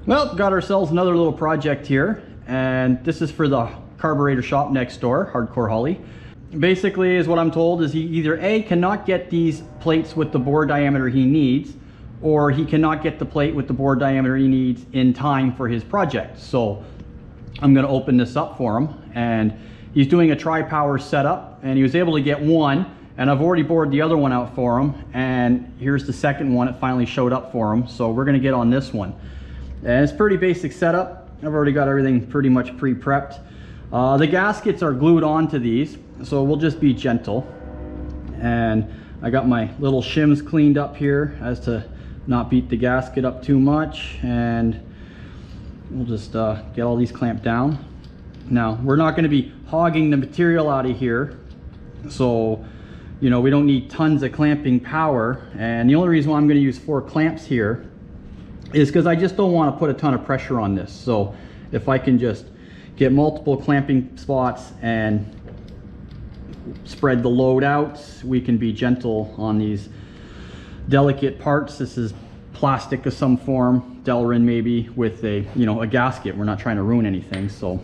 Well, got ourselves another little project here, and this is for the carburetor shop next door, Hardcore Holley. Basically, is what I'm told is he either A, cannot get these plates with the bore diameter he needs, or he cannot get the plate with the bore diameter he needs in time for his project. So I'm going to open this up for him, and he's doing a tri-power setup, and he was able to get one, and I've already bored the other one out for him, and here's the second one. It finally showed up for him, so we're going to get on this one. And it's pretty basic setup. I've already got everything pretty much pre-prepped. The gaskets are glued onto these, so we'll just be gentle. And I got my little shims cleaned up here as to not beat the gasket up too much, and we'll just get all these clamped down. Now, we're not going to be hogging the material out of here, so you know, we don't need tons of clamping power. And the only reason why I'm going to use 4 clamps here is because I just don't want to put a ton of pressure on this. So if I can just get multiple clamping spots and spread the load out, we can be gentle on these delicate parts. This is plastic of some form, Delrin maybe, with a, you know, a gasket. We're not trying to ruin anything, so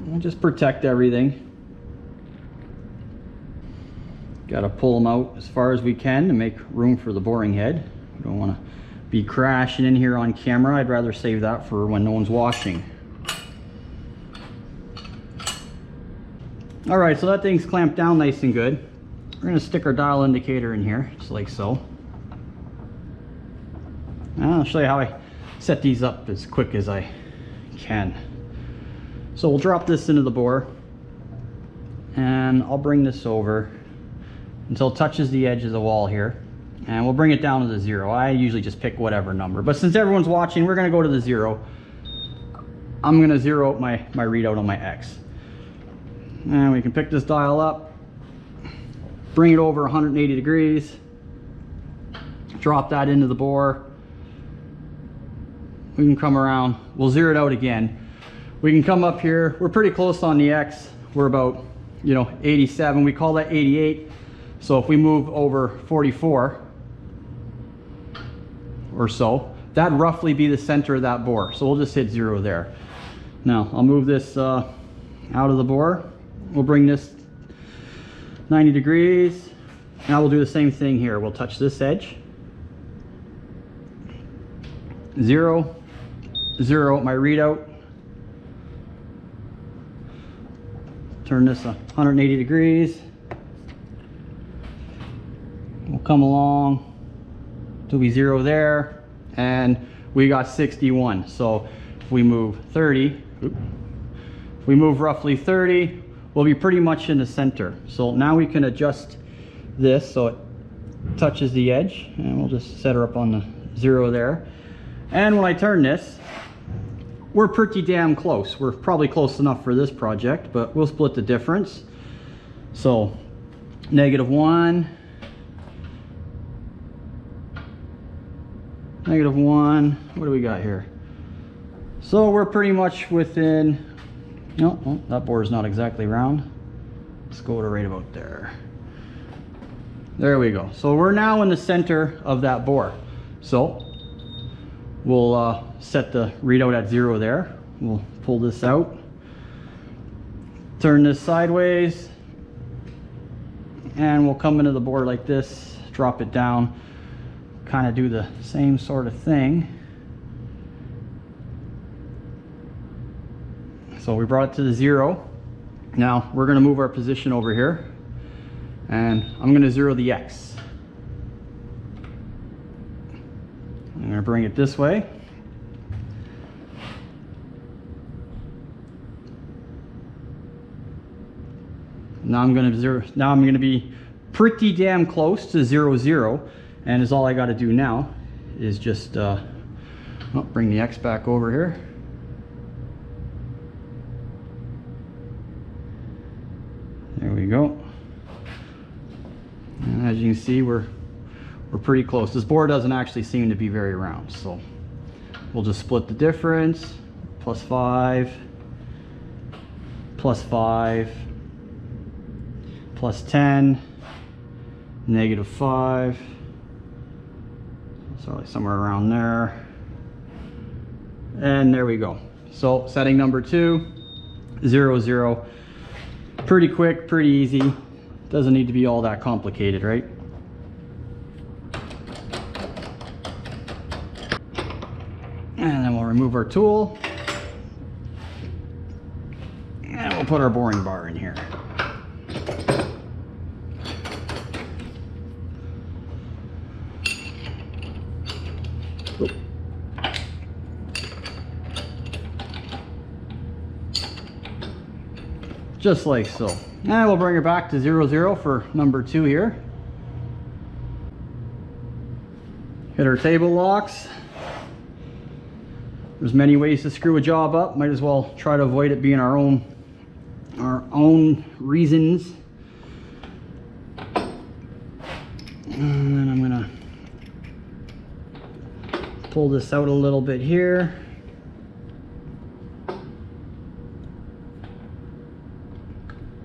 we'll just protect everything. Got to pull them out as far as we can to make room for the boring head. We don't want to be crashing in here on camera. I'd rather save that for when no one's watching. All right, so that thing's clamped down nice and good. We're going to stick our dial indicator in here, just like so. And I'll show you how I set these up as quick as I can. So we'll drop this into the bore, and I'll bring this over until it touches the edge of the wall here, and we'll bring it down to the 0. I usually just pick whatever number, but since everyone's watching, we're going to go to the 0. I'm going to 0 out my readout on my X. And we can pick this dial up, bring it over 180 degrees, drop that into the bore. We can come around, we'll 0 it out again. We can come up here, we're pretty close on the X. We're about, you know, 87, we call that 88. So if we move over 44 or so, that'd roughly be the center of that bore. So we'll just hit 0 there. Now I'll move this out of the bore. We'll bring this 90 degrees. Now we'll do the same thing here. We'll touch this edge. 0, 0 my readout. Turn this 180 degrees. We'll come along till we 0 there, and we got 61. So if we move 30, if we move roughly 30, we'll be pretty much in the center. So now we can adjust this so it touches the edge, and we'll just set her up on the 0 there. And when I turn this, we're pretty damn close. We're probably close enough for this project, but we'll split the difference. So -1, -1, what do we got here? So we're pretty much within, no, oh, that bore is not exactly round. Let's go to right about there. There we go. So we're now in the center of that bore. So we'll set the readout at 0 there. We'll pull this out, turn this sideways, and we'll come into the bore like this, drop it down, kind of do the same sort of thing. So we brought it to the 0. Now we're going to move our position over here, and I'm going to 0 the X. I'm going to bring it this way. Now I'm going to 0. Now I'm going to be pretty damn close to 0, 0. And is all I got to do now is just bring the X back over here. There we go. And as you can see, we're pretty close. This bore doesn't actually seem to be very round, so we'll just split the difference. +5, +5, +10, -5. So somewhere around there. and there we go. So setting number 2, 0, 0. Pretty quick, pretty easy. Doesn't need to be all that complicated, right? And then we'll remove our tool. And we'll put our boring bar in here. Just like so. And we'll bring it back to 0, 0 for number 2 here. Hit our table locks. There's many ways to screw a job up. Might as well try to avoid it being our own reasons. And then I'm gonna pull this out a little bit here.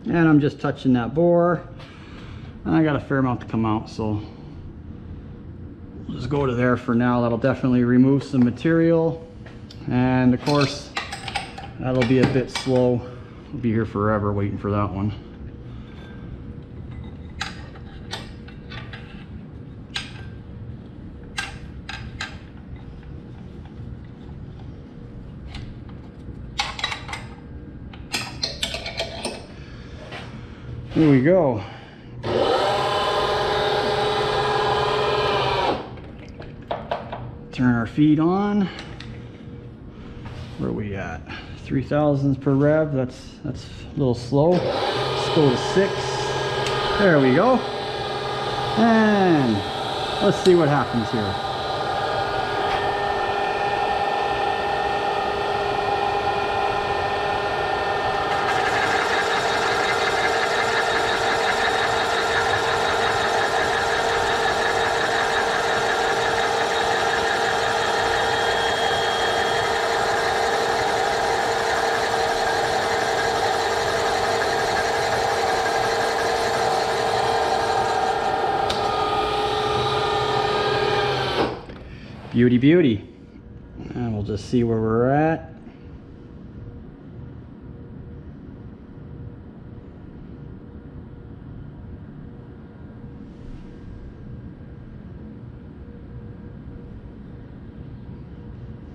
And I'm just touching that bore. And I got a fair amount to come out, so we'll just go to there for now. That'll definitely remove some material. And of course, that'll be a bit slow. We'll be here forever waiting for that one. Here we go. Turn our feet on. Where are we at? 3,000s per rev. That's a little slow. Let's go to 6. There we go. And let's see what happens here. Beauty, beauty. And we'll just see where we're at.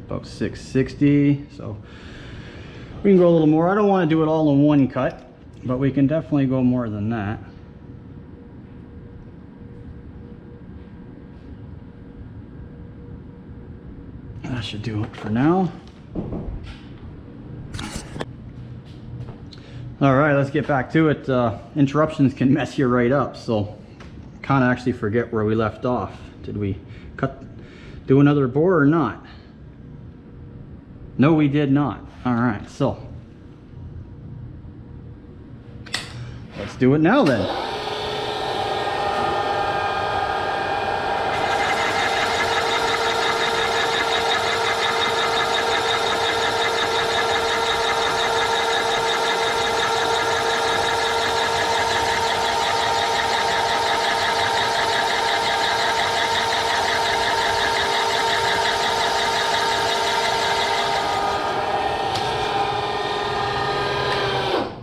About 660. So we can go a little more. I don't want to do it all in one cut, but we can definitely go more than that. That should do it for now. All right, let's get back to it. Interruptions can mess you right up, so kind of actually forget where we left off. Did we do another bore or not? No, we did not. All right, so let's do it now then.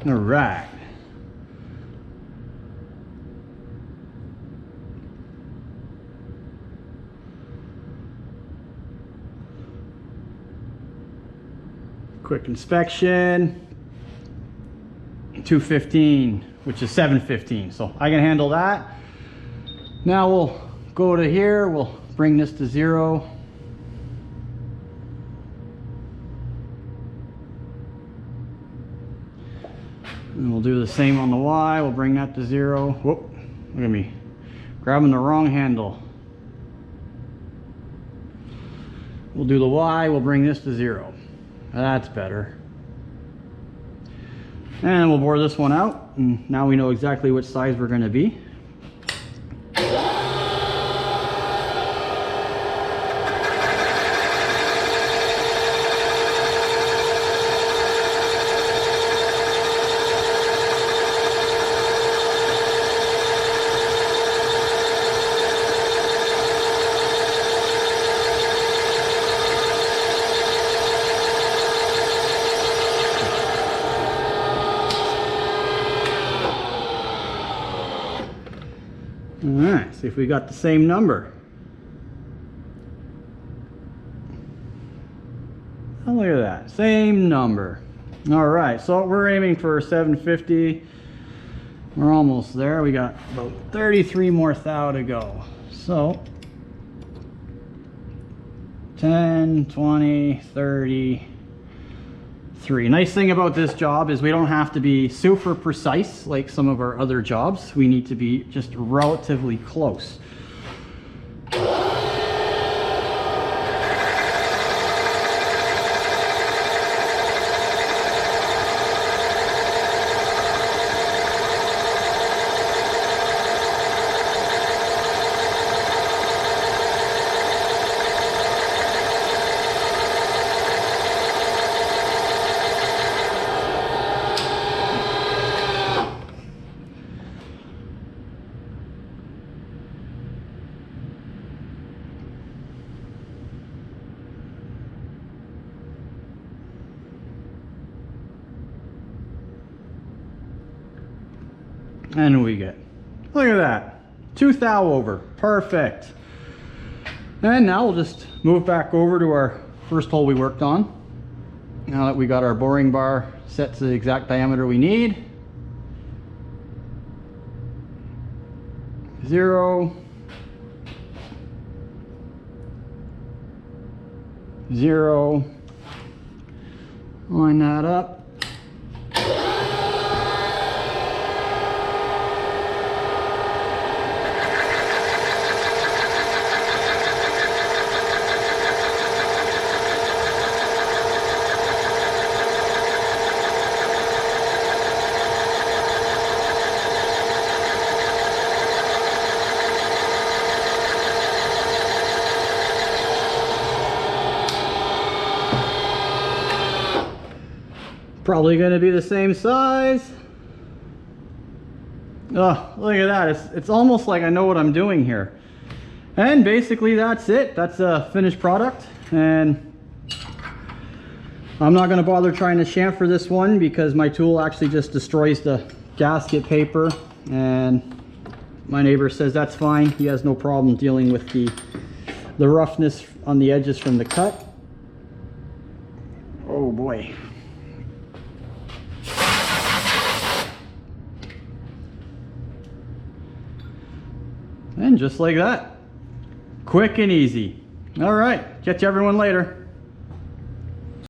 All right. Quick inspection. 215, which is 715. So I can handle that. Now we'll go to here. We'll bring this to 0. And we'll do the same on the Y. We'll bring that to 0. Whoop, look at me. Grabbing the wrong handle. We'll do the Y. We'll bring this to 0. That's better. And we'll bore this one out. And now we know exactly which size we're going to be. See if we got the same number. Oh, look at that, same number. All right, so we're aiming for 750. We're almost there. We got about 33 more thou to go. So 10, 20, 30, 3. Nice thing about this job is we don't have to be super precise like some of our other jobs. We need to be just relatively close. And we get, look at that, 2 thou over, perfect. And now we'll just move back over to our first hole we worked on. Now that we got our boring bar set to the exact diameter we need. 0, 0, line that up. Probably going to be the same size. Oh, look at that. It's almost like I know what I'm doing here. And basically that's it. That's a finished product. And I'm not going to bother trying to chamfer this one because my tool actually just destroys the gasket paper. And my neighbor says that's fine. He has no problem dealing with the roughness on the edges from the cut. Oh boy. And just like that, quick and easy. All right, catch everyone later.